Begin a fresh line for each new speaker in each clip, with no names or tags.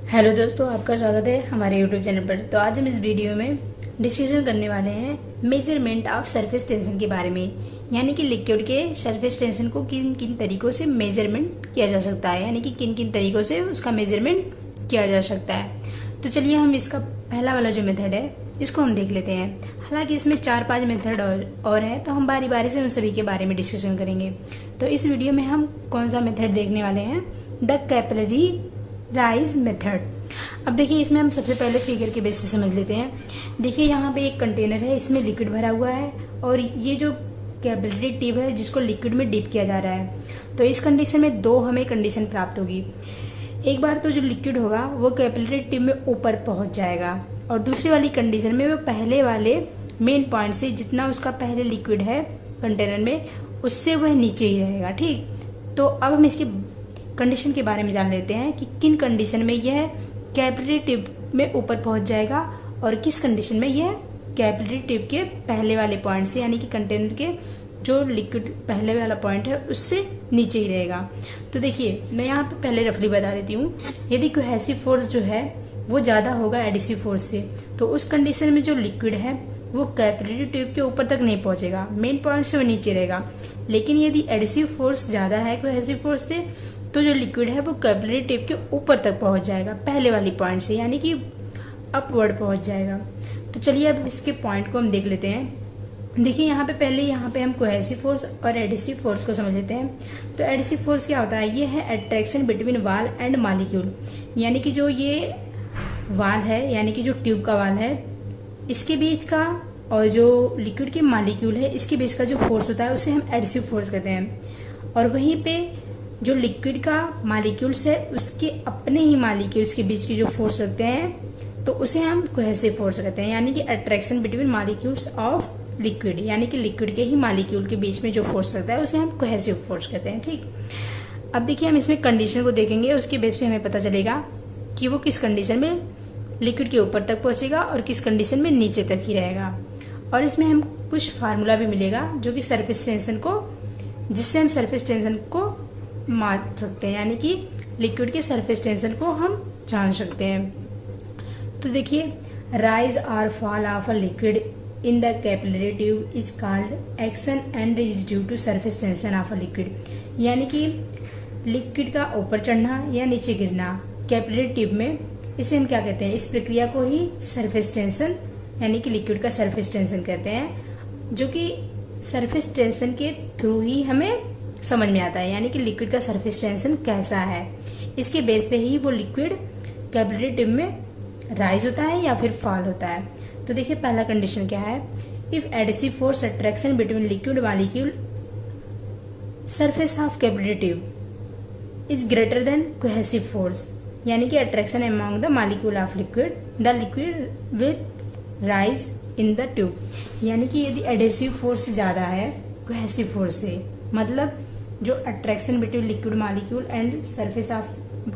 Hello दोस्तों, आपका स्वागत है हमारे यूट्यूब चैनल पर। तो आज हम इस वीडियो में डिस्कशन करने वाले हैं मेजरमेंट ऑफ सरफेस टेंशन के बारे में, यानी कि लिक्विड के सरफेस टेंशन को किन किन तरीकों से मेजरमेंट किया जा सकता है, यानी कि किन किन तरीकों से उसका मेजरमेंट किया जा सकता है। तो चलिए हम इसका पहला वाला जो मेथड है इसको हम देख लेते हैं। हालांकि इसमें 4-5 मेथड और हैं, तो हम बारी बारी से उन सभी के बारे में डिस्कशन करेंगे। तो इस वीडियो में हम कौन सा मेथड देखने वाले हैं, द कैपिलरी राइज मेथड। अब देखिए, इसमें हम सबसे पहले फिगर के बेस पे समझ लेते हैं। देखिए यहाँ पे एक कंटेनर है, इसमें लिक्विड भरा हुआ है और ये जो कैपिलरी ट्यूब है जिसको लिक्विड में डिप किया जा रहा है। तो इस कंडीशन में दो हमें कंडीशन प्राप्त होगी। एक बार तो जो लिक्विड होगा वो कैपिलरी ट्यूब में ऊपर पहुंच जाएगा और दूसरी वाली कंडीशन में वो पहले वाले मेन पॉइंट से जितना उसका पहले लिक्विड है कंटेनर में उससे वह नीचे ही रहेगा। ठीक, तो अब हम इसके कंडीशन के बारे में जान लेते हैं कि किन कंडीशन में यह कैपिलरी ट्यूब में ऊपर पहुंच जाएगा और किस कंडीशन में यह कैपिलरी ट्यूब के पहले वाले पॉइंट से, यानी कि कंटेनर के जो लिक्विड पहले वाला पॉइंट है उससे नीचे ही रहेगा। तो देखिए, मैं यहाँ पे पहले रफली बता देती हूँ। यदि कोहेसिव फोर्स जो है वो ज़्यादा होगा एडिसिव फोर्स से, तो उस कंडीशन में जो लिक्विड है वो कैपिलरी ट्यूब के ऊपर तक नहीं पहुँचेगा, मेन पॉइंट से वो नीचे रहेगा। लेकिन यदि एडिसिव फोर्स ज़्यादा है कोहेसिव फोर्स से, तो जो लिक्विड है वो कैपिलरी ट्यूब के ऊपर तक पहुंच जाएगा पहले वाली पॉइंट से, यानी कि अपवर्ड पहुंच जाएगा। तो चलिए अब इसके पॉइंट को हम देख लेते हैं। देखिए यहाँ पे हम कोहेसिव फोर्स और एडिसिव फोर्स को समझ लेते हैं। तो एडिसिव फोर्स क्या होता है, ये है अट्रैक्शन बिटवीन वाल एंड मॉलिक्यूल, यानी कि जो ये वाल है, यानी कि जो ट्यूब का वाल है इसके बीच का और जो लिक्विड के मॉलिक्यूल है इसके बीच का जो फोर्स होता है उसे हम एडिसिव फोर्स कहते हैं। और वहीं पे जो लिक्विड का मॉलिक्यूल्स है उसके अपने ही मॉलिक्यूल्स के बीच की जो फोर्स रखते हैं तो उसे हम कोहेसिव फोर्स कहते हैं, यानी कि attraction between molecules of liquid, यानी कि लिक्विड के ही मॉलिक्यूल के बीच में जो फोर्स लगता है उसे हम कोहेसिव फोर्स कहते हैं। ठीक, अब देखिए हम इसमें कंडीशन को देखेंगे, उसके बेस पे हमें पता चलेगा कि वो किस कंडीशन में लिक्विड के ऊपर तक पहुंचेगा और किस कंडीशन में नीचे तक ही रहेगा। और इसमें हम कुछ फार्मूला भी मिलेगा जो कि सरफेस टेंशन को, जिससे हम सरफेस टेंशन को माप सकते हैं, यानी कि लिक्विड के सरफेस टेंशन को हम जान सकते हैं। तो देखिए, राइज और fall of a liquid in the capillary tube is called action and is due to surface tension of a liquid, यानी कि लिक्विड का ऊपर चढ़ना या नीचे गिरना कैपिलरी ट्यूब में, इसे हम क्या कहते हैं, इस प्रक्रिया को ही सरफेस टेंशन यानी कि लिक्विड का सरफेस टेंशन कहते हैं, जो कि सरफेस टेंशन के थ्रू ही हमें समझ में आता है, यानी कि लिक्विड का सरफेस टेंशन कैसा है। इसके बेस पे ही वो लिक्विड कैपिलरी ट्यूब में राइज होता है या फिर फॉल होता है। तो देखिए पहला कंडीशन क्या है, if adhesive force attraction between liquid molecule surface of capillary tube is greater than cohesive force, यानी कि attraction among the molecule of liquid, the liquid will rise in the tube, यानी कि यदि एडिसिव फोर्स ज़्यादा है cohesive force से, मतलब जो attraction between liquid molecule and surface of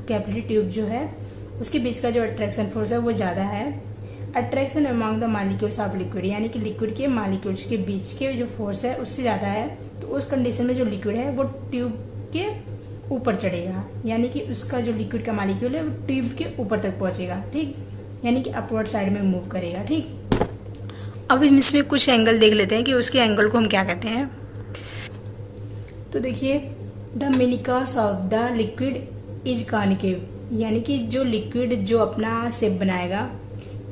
capillary tube जो है उसके बीच का जो अट्रैक्शन फोर्स है वो ज़्यादा है, attraction among the molecules of liquid, यानी कि लिक्विड के मॉलिक्यूल्स के बीच के जो फोर्स है उससे ज़्यादा है, तो उस कंडीशन में जो लिक्विड है वो ट्यूब के ऊपर चढ़ेगा, यानी कि उसका जो लिक्विड का मॉलिक्यूल है वो ट्यूब के ऊपर तक पहुँचेगा। ठीक, यानी कि अपवर्ड साइड में मूव करेगा। ठीक, अब हम इसमें कुछ एंगल देख लेते हैं कि उसके एंगल को हम क्या कहते हैं। तो देखिए, the meniscus of the liquid is concave, यानी कि जो लिक्विड जो अपना शेप बनाएगा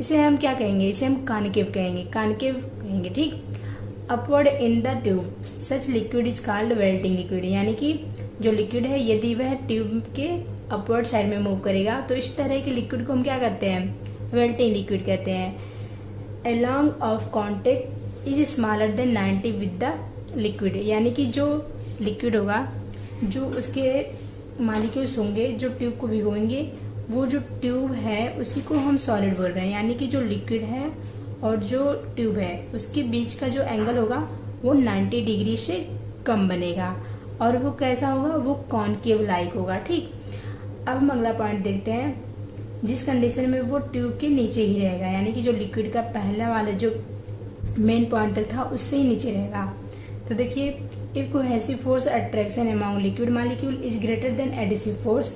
इसे हम क्या कहेंगे, इसे हम कॉनकेव कहेंगे। ठीक, upward in the tube such liquid is called वेल्टिंग liquid, यानी कि जो लिक्विड है यदि वह ट्यूब के अपवर्ड साइड में मूव करेगा तो इस तरह के लिक्विड को हम क्या कहते हैं, वेल्टिंग लिक्विड कहते हैं। Along of contact is smaller than 90 with the liquid, यानी कि जो लिक्विड होगा, जो उसके मॉलिक्यूल्स होंगे जो ट्यूब को भिगोएंगे, वो जो ट्यूब है उसी को हम सॉलिड बोल रहे हैं, यानी कि जो लिक्विड है और जो ट्यूब है उसके बीच का जो एंगल होगा वो 90 डिग्री से कम बनेगा और वो कैसा होगा, वो कॉनकेव लाइक होगा। ठीक, अब हम अगला पॉइंट देखते हैं, जिस कंडीशन में वो ट्यूब के नीचे ही रहेगा, यानी कि जो लिक्विड का पहला वाला जो मेन पॉइंट तक था उससे ही नीचे रहेगा। तो देखिए, if cohesive force attraction among liquid molecule is greater than adhesive force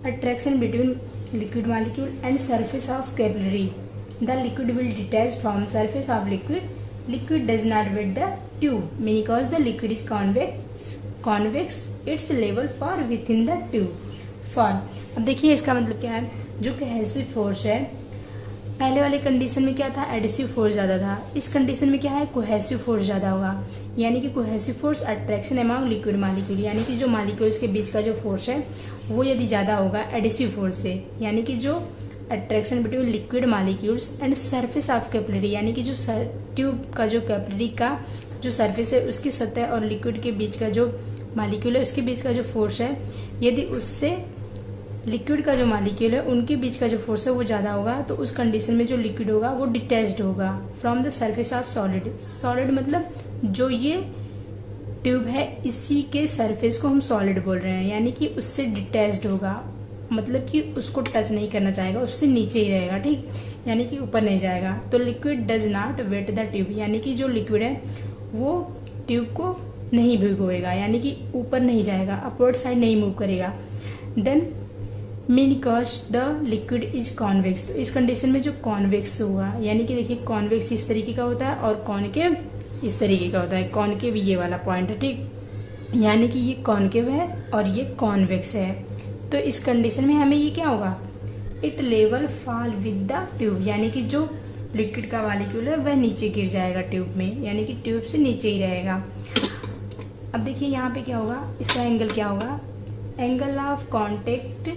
attraction between liquid molecule and surface of capillary. The liquid will detach from surface of liquid. Liquid does not wet the tube because the liquid is convex. Its level far within the tube. For अब देखिए इसका मतलब क्या है, जो cohesive force है, पहले वाले कंडीशन में क्या था, एडिसिव फोर्स ज़्यादा था, इस कंडीशन में क्या है, कोहेसिव फोर्स ज़्यादा होगा। यानी कि cohesive force attraction among liquid molecule, यानी कि जो मालिक्यूल्स के बीच का जो फोर्स है वो यदि ज़्यादा होगा एडिसिव फोर्स से, यानी कि जो attraction between liquid molecules and surface of capillary, यानी कि जो ट्यूब का जो कैपिलरी का जो सरफेस है उसकी सतह और लिक्विड के बीच का जो मालिक्यूल है उसके बीच का जो फोर्स है, यदि उससे लिक्विड का जो मालिक्यूल है उनके बीच का जो फोर्स है वो ज़्यादा होगा, तो उस कंडीशन में जो लिक्विड होगा वो डिटैच्ड होगा from the surface of solid. Solid मतलब जो ये ट्यूब है इसी के सरफेस को हम सॉलिड बोल रहे हैं, यानी कि उससे डिटैच्ड होगा, मतलब कि उसको टच नहीं करना चाहेगा, उससे नीचे ही रहेगा, ठीक, यानी कि ऊपर नहीं जाएगा। तो liquid does not wet the tube, यानी कि जो लिक्विड है वो ट्यूब को नहीं भिगोएगा, यानी कि ऊपर नहीं जाएगा, अपवर्ड साइड नहीं मूव करेगा। Then because the liquid is convex, तो इस कंडीशन में जो कॉन्वेक्स होगा, यानी कि देखिए कॉन्वेक्स इस तरीके का होता है और कॉनकेव इस तरीके का होता है। कॉनकेव ये वाला पॉइंट है, ठीक, यानी कि ये कॉनकेव है और ये कॉन्वेक्स है। तो इस कंडीशन में हमें ये क्या होगा, it level fall with the tube, यानी कि जो लिक्विड का मॉलिक्यूल है वह नीचे गिर जाएगा ट्यूब में, यानी कि ट्यूब से नीचे ही रहेगा। अब देखिए यहाँ पे क्या होगा, इसका एंगल क्या होगा, angle of contact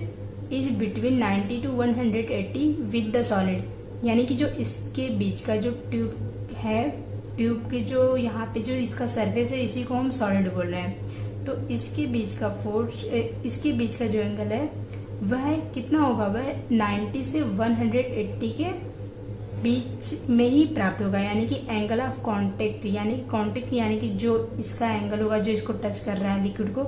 is between 90 to 180 with the solid, यानी कि जो इसके बीच का जो ट्यूब है, ट्यूब के जो यहाँ पे जो इसका सरफेस है इसी को हम सॉलिड बोल रहे हैं, तो इसके बीच का फोर्स, इसके बीच का जो एंगल है वह कितना होगा, वह 90 से 180 के बीच में ही प्राप्त होगा, यानी कि एंगल ऑफ कांटेक्ट, यानी कि कांटेक्ट यानी कि जो इसका एंगल होगा जो इसको टच कर रहा है लिक्विड को,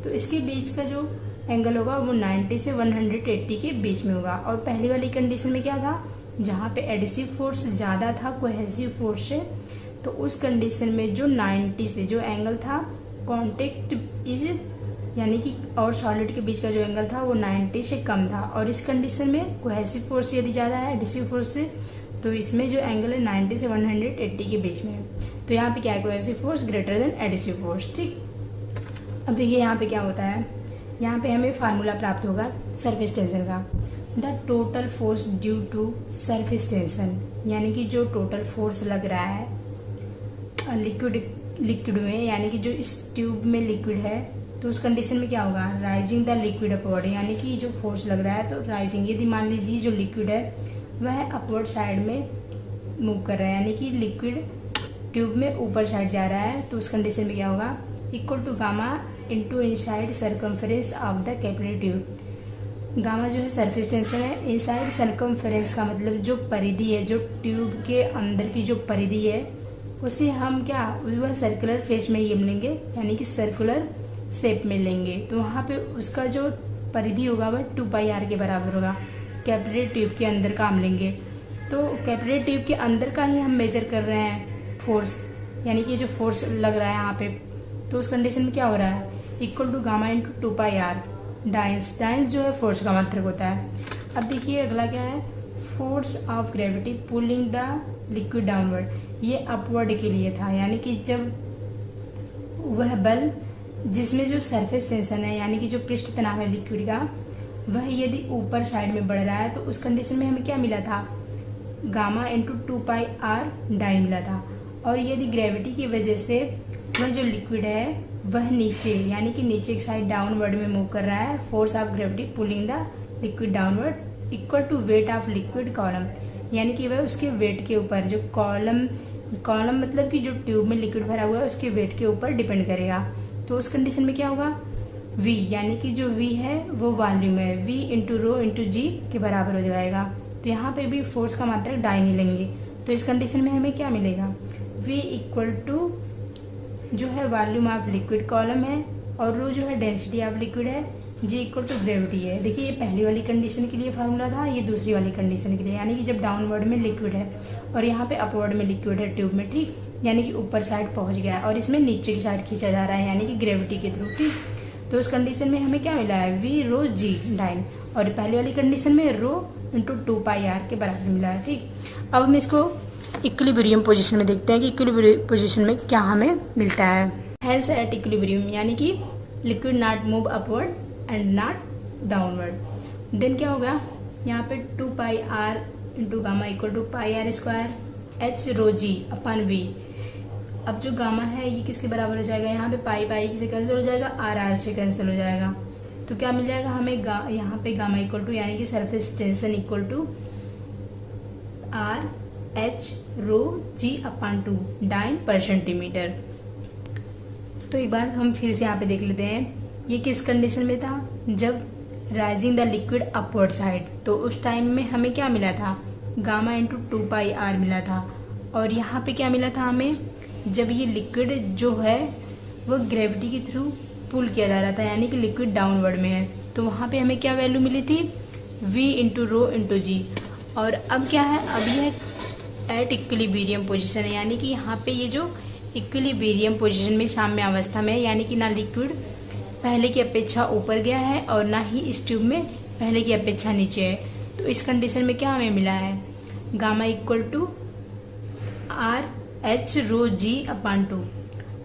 तो इसके बीच का जो एंगल होगा वो 90 से 180 के बीच में होगा। और पहली वाली कंडीशन में क्या था, जहाँ पे एडिसिव फोर्स ज़्यादा था कोहेसिव फोर्स से, तो उस कंडीशन में जो 90 से जो एंगल था कांटेक्ट इज, यानी कि और सॉलिड के बीच का जो एंगल था वो 90 से कम था, और इस कंडीशन में कोहेसिव फोर्स यदि ज़्यादा है एडिसिव फोर्स से, तो इसमें जो एंगल है 90 से 180 के बीच में है। तो यहाँ पे क्या है, cohesive force greater than adhesive force, ठीक। अब देखिए यहाँ पे क्या होता है, यहाँ पे हमें फार्मूला प्राप्त होगा सरफेस टेंशन का, the total force due to surface tension, यानी कि जो टोटल फोर्स लग रहा है लिक्विड में, यानी कि जो इस ट्यूब में लिक्विड है, तो उस कंडीशन में क्या होगा, राइजिंग द लिक्विड अपवर्ड, यानी कि जो फोर्स लग रहा है तो राइजिंग, यदि मान लीजिए जो लिक्विड है वह अपवर्ड साइड में मूव कर रहा है, यानी कि लिक्विड ट्यूब में ऊपर साइड जा रहा है, तो उस कंडीशन में क्या होगा, equal to gamma into inside circumference of the capillary tube. Gamma जो है सरफेस टेंशन है, इनसाइड सर्कमफेरेंस का मतलब जो परिधि है, जो ट्यूब के अंदर की जो परिधि है उसे हम क्या, वह सर्कुलर फेस में ही लेंगे, यानी कि सर्कुलर शेप में लेंगे, तो वहाँ पे उसका जो परिधि होगा वह 2πr के बराबर होगा। कैपिलरी ट्यूब के अंदर का हम लेंगे, तो कैपिलरी ट्यूब के अंदर का ही हम मेजर कर रहे हैं फोर्स, यानी कि जो फोर्स लग रहा है यहाँ पे, तो उस कंडीशन में क्या हो रहा है, equal to gamma into 2πr dynes, dynes जो है फोर्स का मात्रक होता है। अब देखिए अगला क्या है, force of gravity pulling the liquid downward, ये अपवर्ड के लिए था, यानी कि जब वह बल जिसमें जो सरफेस टेंशन है, यानी कि जो पृष्ठ तनाव है लिक्विड का, वह यदि ऊपर साइड में बढ़ रहा है, तो उस कंडीशन में हमें क्या मिला था, गामा इंटू 2πr डाई मिला था। और यदि ग्रेविटी की वजह से वह जो लिक्विड है वह नीचे, यानी कि नीचे की साइड डाउनवर्ड में मूव कर रहा है, force of gravity pulling the liquid downward equal to weight of liquid column, यानी कि वह उसके वेट के ऊपर, जो कॉलम मतलब कि जो ट्यूब में लिक्विड भरा हुआ है उसके वेट के ऊपर डिपेंड करेगा। तो उस कंडीशन में क्या होगा, v, यानी कि जो v है वो वॉल्यूम है, v इंटू रो इंटू जी के बराबर हो जाएगा। तो यहाँ पे भी फोर्स का मात्रक डाई नहीं लेंगे, तो इस कंडीशन में हमें क्या मिलेगा, v इक्वल टू जो है वॉल्यूम ऑफ लिक्विड कॉलम है, और रो जो है डेंसिटी ऑफ लिक्विड है, जी इक्वल टू ग्रेविटी है। देखिए ये पहली वाली कंडीशन के लिए फार्मूला था, ये दूसरी वाली कंडीशन के लिए, यानी कि जब डाउनवर्ड में लिक्विड है और यहाँ पे अपवर्ड में लिक्विड है ट्यूब में, ठीक, यानी कि ऊपर साइड पहुँच गया है और इसमें नीचे की साइड खींचा जा रहा है, यानी कि ग्रेविटी के थ्रू, ठीक। तो उस कंडीशन में हमें क्या मिला है, वी रो जी डाइन, और पहले वाली कंडीशन में रो इंटू 2πr के बराबर मिला है। ठीक, अब हम इसको इक्विलिब्रियम पोजीशन में देखते हैं कि इक्विलिब्रियम पोजीशन में क्या हमें मिलता है। हेंस एट इक्विलिब्रियम यानी कि liquid not move upward and not downward, then क्या होगा यहाँ पे 2πr into gamma equal to πr² h rho G upon V. अब जो गामा है ये किसके बराबर हो जाएगा, यहाँ पे पाई से कैंसिल हो जाएगा, आर से कैंसिल हो जाएगा, तो क्या मिल जाएगा हमें यहाँ पे गामा इक्वल टू यानी कि surface tension equal to R H rho G upon 2 dyne per centimetre. तो एक बार हम फिर से यहाँ पे देख लेते हैं, ये किस कंडीशन में था, जब rising the liquid upward side, तो उस टाइम में हमें क्या मिला था, गामा इंटू 2πr मिला था। और यहाँ पे क्या मिला था हमें, जब ये लिक्विड जो है वो ग्रेविटी के थ्रू पुल किया जा रहा था, यानी कि लिक्विड डाउनवर्ड में है, तो वहाँ पे हमें क्या वैल्यू मिली थी, v इंटू रो इंटू जी। और अब क्या है, अब ये एट इक्विलिब्रियम पोजीशन है, यानी कि यहाँ पे ये जो इक्विलिब्रियम पोजीशन में साम्य अवस्था में है, यानी कि ना लिक्विड पहले की अपेक्षा ऊपर गया है और ना ही इस ट्यूब में पहले की अपेक्षा नीचे है। तो इस कंडीशन में क्या हमें मिला है, gamma equal to R H rho G upon 2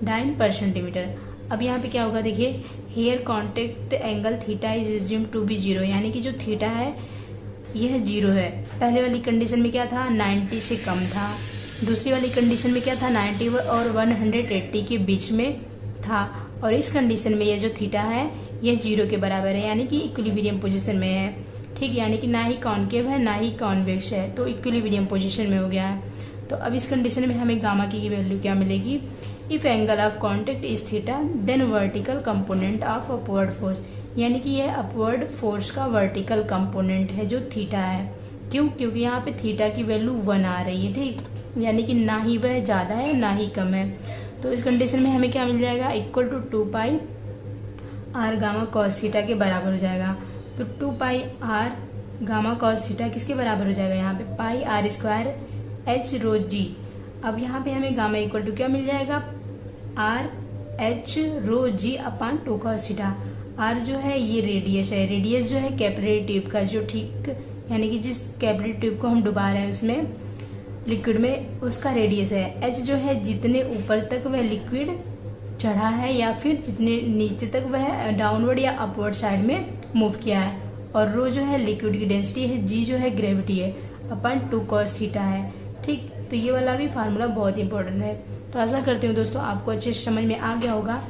dyne per centimetre. अब यहाँ पे क्या होगा देखिए, here contact angle theta is assume to be 0, यानी कि जो थीटा है यह 0 है। पहले वाली कंडीशन में क्या था, 90 से कम था, दूसरी वाली कंडीशन में क्या था, 90 और 180 के बीच में था, और इस कंडीशन में यह जो थीटा है यह 0 के बराबर है, यानी कि इक्विलिब्रियम पोजीशन में है। ठीक, यानी कि ना ही कॉनकेव है ना ही कॉन्वेक्स है, तो इक्विलिब्रियम पोजीशन में हो गया है। तो अब इस कंडीशन में हमें गामा की वैल्यू क्या मिलेगी, if angle of contact is theta then vertical component of upward force, यानी कि यह अपवर्ड फोर्स का वर्टिकल कंपोनेंट है जो थीटा है। क्यों, क्योंकि यहाँ पे थीटा की वैल्यू 1 आ रही है। ठीक, यानी कि ना ही वह ज़्यादा है ना ही कम है। तो इस कंडीशन में हमें क्या मिल जाएगा, equal to 2πr gamma cos theta के बराबर हो जाएगा। तो 2πr गामा कॉस थीटा किसके बराबर हो जाएगा, यहाँ पे πr² h रो जी। अब यहाँ पे हमें गामा इक्वल टू क्या मिल जाएगा, R H rho G upon 2 cos theta. R जो है ये रेडियस है, रेडियस जो है कैपिलरी ट्यूब का, जो ठीक यानी कि जिस कैपिलरी ट्यूब को हम डुबा रहे हैं उसमें लिक्विड में, उसका रेडियस है। एच जो है जितने ऊपर तक वह लिक्विड चढ़ा है या फिर जितने नीचे तक वह डाउनवर्ड या अपवर्ड साइड में मूव किया है, और रो जो है लिक्विड की डेंसिटी है, जी जो है ग्रेविटी है अपन 2 कॉस थीटा है। ठीक, तो ये वाला भी फार्मूला बहुत इंपॉर्टेंट है। तो आशा करती हूँ दोस्तों आपको अच्छे से समझ में आ गया होगा।